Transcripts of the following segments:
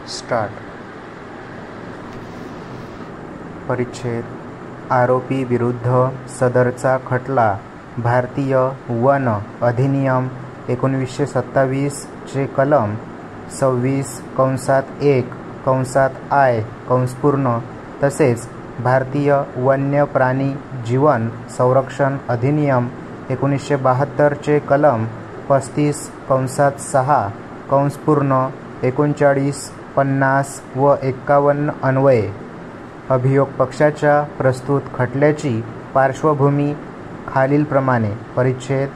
Start. परिच्छेद. आरोपी विरुद्ध सदरचा खटला भारतीय वन अधिनियम 1927 चे कलम 26(1) तसेच भारतीय वन्य प्राणी जीवन संरक्षण अधिनियम 1972 चे कलम 35(6) 39, 50 व 51 अन्वये अभियोग पक्षाच्या प्रस्तुत खटल्याची पार्श्वभूमी खालीलप्रमाणे. परिच्छेद.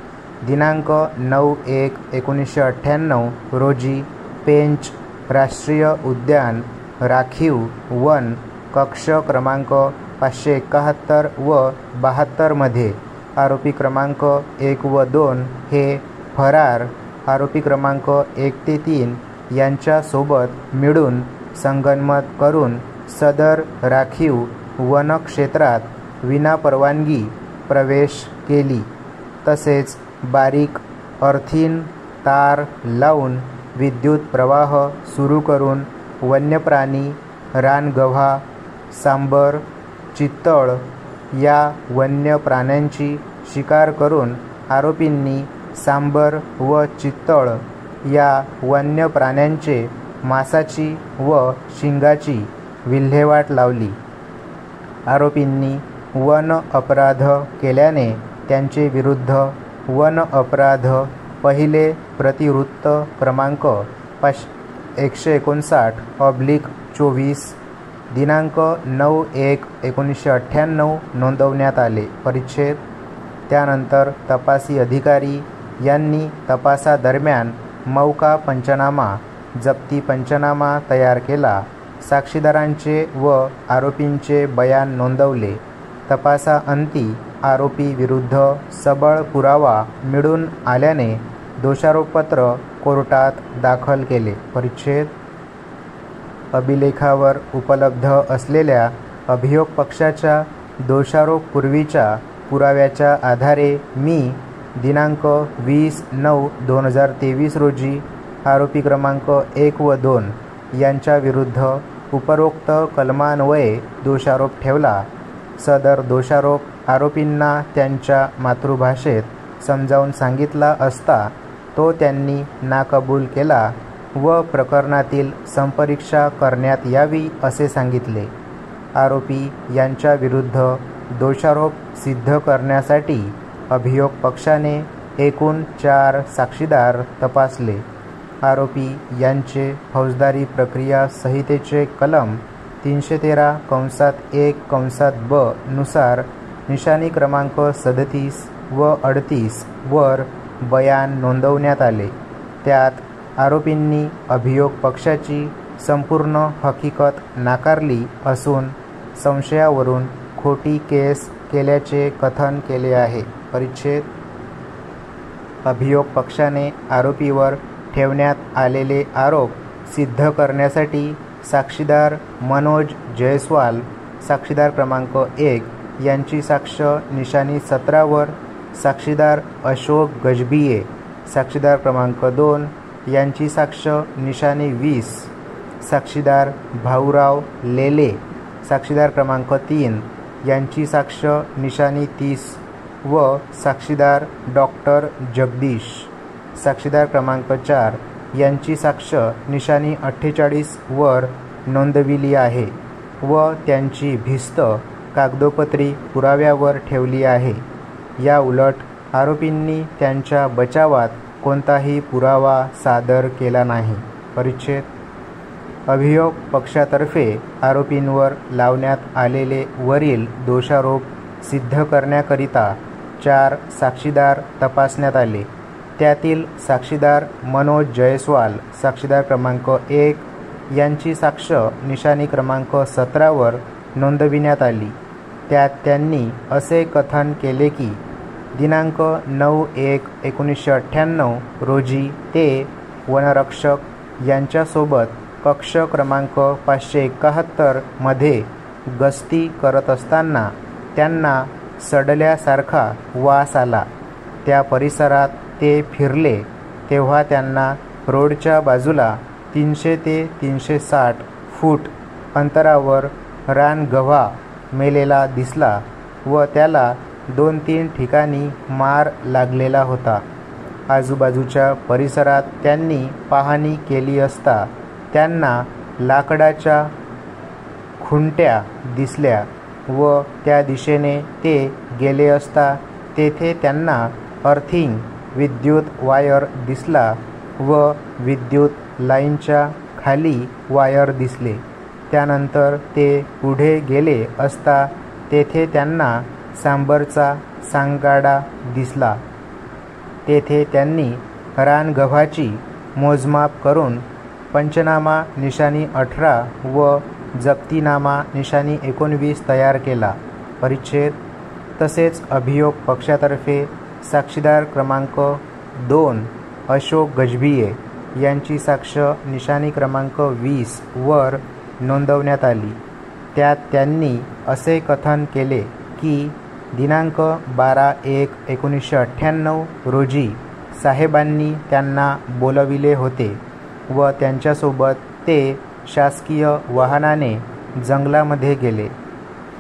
दिनांक 9/1/1998 रोजी पेंच राष्ट्रीय उद्यान राखीव वन कक्ष क्रमांक 571 व 72 मध्ये आरोपी क्रमांक 1 व 2 हे फरार आरोपी क्रमांक 1 ते 3 यांच्यासोबत मिळून संगनमत करून सदर राखीव वनक्षेत्रात विनापरवानगी प्रवेश केली. तसेच बारीक अर्थिन तार लावून विद्युत प्रवाह सुरू करून वन्यप्राणी रानगव्हा, सांबर, चितळ या वन्य प्राण्यांची शिकार करून आरोपींनी सांबर व चितळ या वन्य प्राण्यांचे मांसाची व शिंगाची विल्हेवाट लावली. आरोपींनी वन अपराध केल्याने त्यांचे विरुद्ध वन अपराध पहिले प्रतिवृत्त क्रमांक 159/24 दिनांक 9/1/1998 नोंदवण्यात आले. परिच्छेद. त्यानंतर तपासी अधिकारी यांनी तपासादरम्यान मौका पंचनामा, जप्ती पंचनामा तयार केला. साक्षीदारांचे व आरोपींचे बयान नोंदवले. तपासाअंती आरोपी विरुद्ध सबळ पुरावा मिळून आल्याने दोषारोपपत्र कोर्टात दाखल केले. परिच्छेद. अभिलेखावर उपलब्ध असलेल्या अभियोग पक्षाच्या दोषारोपपूर्वीच्या पुराव्याच्या आधारे मी दिनांक 20/9/2023 रोजी आरोपी क्रमांक 1 व 2 यांच्या विरुद्ध उपरोक्त कलमान्वये दोषारोप ठेवला. सदर दोषारोप आरोपींना त्यांच्या मातृभाषेत समजावून सांगितला असता तो त्यांनी नाकबूल केला व प्रकरणातील संपरीक्षा करण्यात यावी असे सांगितले. आरोपी यांच्या विरुद्ध दोषारोप सिद्ध करण्यासाठी अभियोग पक्षाने एकूण 4 साक्षीदार तपासले. आरोपी यांचे फौजदारी प्रक्रिया संहितेचे कलम 313(1)(ब) नुसार निशाणी क्रमांक 37 व 38 वर बयान नोंदवण्यात आले. त्यात आरोपींनी अभियोग पक्षाची संपूर्ण हकीकत नाकारली असून संशयावरून खोटी केस केल्याचे कथन केले आहे. परिच्छेद. अभियोग पक्षाने आरोपीवर ठेवण्यात आलेले आरोप सिद्ध करण्यासाठी साक्षीदार मनोज जयस्वाल साक्षीदार क्रमांक 1 यांची साक्ष निशाणी 17 वर, साक्षीदार अशोक गजबिये साक्षीदार क्रमांक 2 यांची साक्ष निशाणी 20, साक्षीदार भाऊराव लेले साक्षीदार क्रमांक 3 यांची साक्ष निशाणी 30 व साक्षीदार डॉक्टर जगदीश साक्षीदार क्रमांक 4 यांची साक्ष निशाणी 48 वर नोंदविली आहे व त्यांची भिस्त कागदोपत्री पुराव्यावर ठेवली आहे. या उलट आरोपींनी त्यांच्या बचावात कोणताही पुरावा सादर केला नाही. परिच्छेद. अभियोग पक्षातर्फे आरोपींवर लावण्यात आलेले वरील दोषारोप सिद्ध करण्याकरिता 4 साक्षीदार तपासण्यात आले. त्यातील साक्षीदार मनोज जयस्वाल साक्षीदार क्रमांक 1 यांची साक्ष निशाणी क्रमांक 17 वर नोंदविण्यात आली. त्यात त्यांनी असे कथन केले की दिनांक 9/1/1998 रोजी ते वनरक्षक यांच्यासोबत कक्ष क्रमांक 571 मध्ये गस्ती करत असताना त्यांना सडल्यासारखा वास आला. त्या परिसरात ते फिरले तेव्हा त्यांना रोडच्या बाजूला 300 ते 360 फूट अंतरावर रानगव्हा मेलेला दिसला व त्याला 2-3 ठिकाणी मार लागलेला होता. आजूबाजूच्या परिसरात त्यांनी पाहणी केली असता त्यांना लाकडाच्या खुंट्या दिसल्या व त्या दिशेने ते गेले असता तेथे त्यांना अर्थिंग विद्युत वायर दिसला व विद्युत लाईनच्या खाली वायर दिसले. त्यानंतर ते पुढे गेले असता तेथे त्यांना सांबरचा सांगाडा दिसला. तेथे त्यांनी रानगव्हाची मोजमाप करून पंचनामा निशाणी 18 व जप्तीनामा निशाणी 19 तयार केला. परिच्छेद. तसेच अभियोग पक्षातर्फे साक्षीदार क्रमांक 2 अशोक गजभिये यांची साक्ष निशाणी क्रमांक 20 वर नोंदवण्यात आली. त्यात त्यांनी असे कथन केले की दिनांक 12/1/1998 रोजी साहेबांनी त्यांना बोलविले होते व त्यांच्यासोबत ते शासकीय वाहनाने जंगलामध्ये गेले.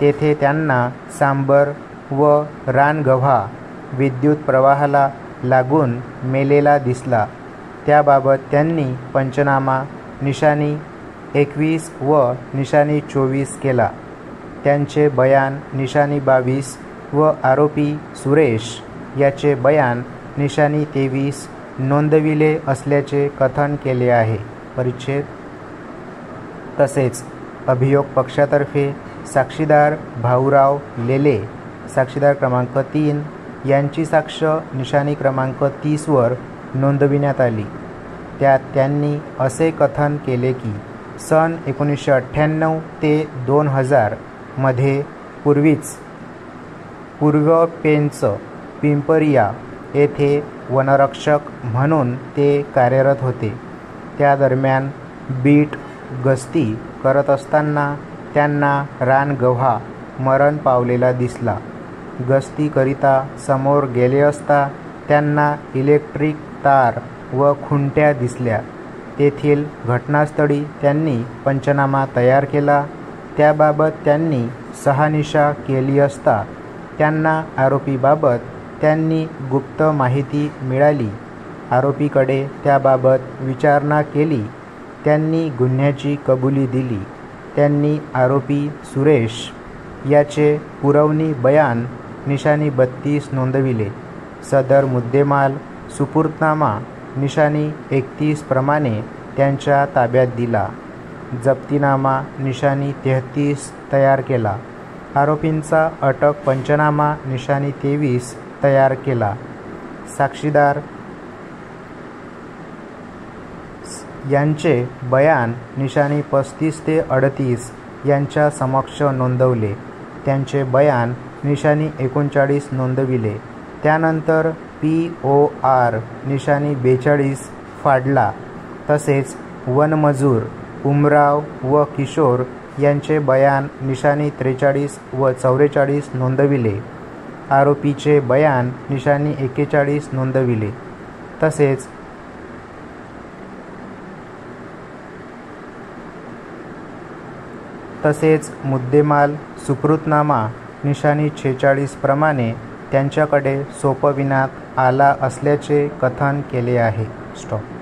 तेथे त्यांना सांबर व रानगव्हा विद्युत प्रवाहाला लागून मेलेला दिसला. त्याबाबत त्यांनी पंचनामा निशाणी 21 व निशाणी 24 केला. त्यांचे बयान निशाणी 22 व आरोपी सुरेश याचे बयान निशाणी 23 नोंदविले असल्याचे कथन केले आहे. परिच्छेद. तसेच अभियोग पक्षातर्फे साक्षीदार भाऊराव लेले साक्षीदार क्रमांक 3 यांची साक्ष निशाणी क्रमांक 30 वर नोंदविण्यात आली. त्यात त्यांनी असे कथन केले की सन 1998 ते 2000 मध्ये पूर्व पेंच पिंपरिया येथे वनरक्षक म्हणून ते कार्यरत होते. त्या दरम्यान बीट गस्ती करत असताना त्यांना रानगव्हा मरण पावलेला दिसला. गस्तीकरिता समोर गेले असता त्यांना इलेक्ट्रिक तार व खुंट्या दिसल्या. तेथील घटनास्थळी त्यांनी पंचनामा तयार केला. त्याबाबत त्यांनी शहानिशा केली असता त्यांना आरोपीबाबत त्यांनी गुप्त माहिती मिळाली. आरोपीकडे त्याबाबत विचारणा केली. त्यांनी गुन्ह्याची कबुली दिली. त्यांनी आरोपी सुरेश याचे पुरवणी बयान निशाणी 32 नोंदविले. सदर मुद्देमाल सुपूर्तनामा निशाणी 31 प्रमाणे त्यांच्या ताब्यात दिला. जप्तीनामा निशाणी 33 तयार केला. आरोपींचा अटक पंचनामा निशाणी 23 तयार केला. साक्षीदार यांचे बयान निशाणी 35 ते 38 यांच्या समक्ष नोंदवले. त्यांचे बयान निशाणी 39 नोंदविले. त्यानंतर POR निशाणी 42 फाडला. तसेच वनमजूर उमराव व किशोर यांचे बयान निशाणी 43 व 44 नोंदविले. आरोपीचे बयान निशाणी 41 नोंदविले. तसेच मुद्देमाल सुपूर्तनामा निशाणी 46 प्रमाणे त्यांच्याकडे सोपविण्यात आला असल्याचे कथन केले आहे. स्टॉप.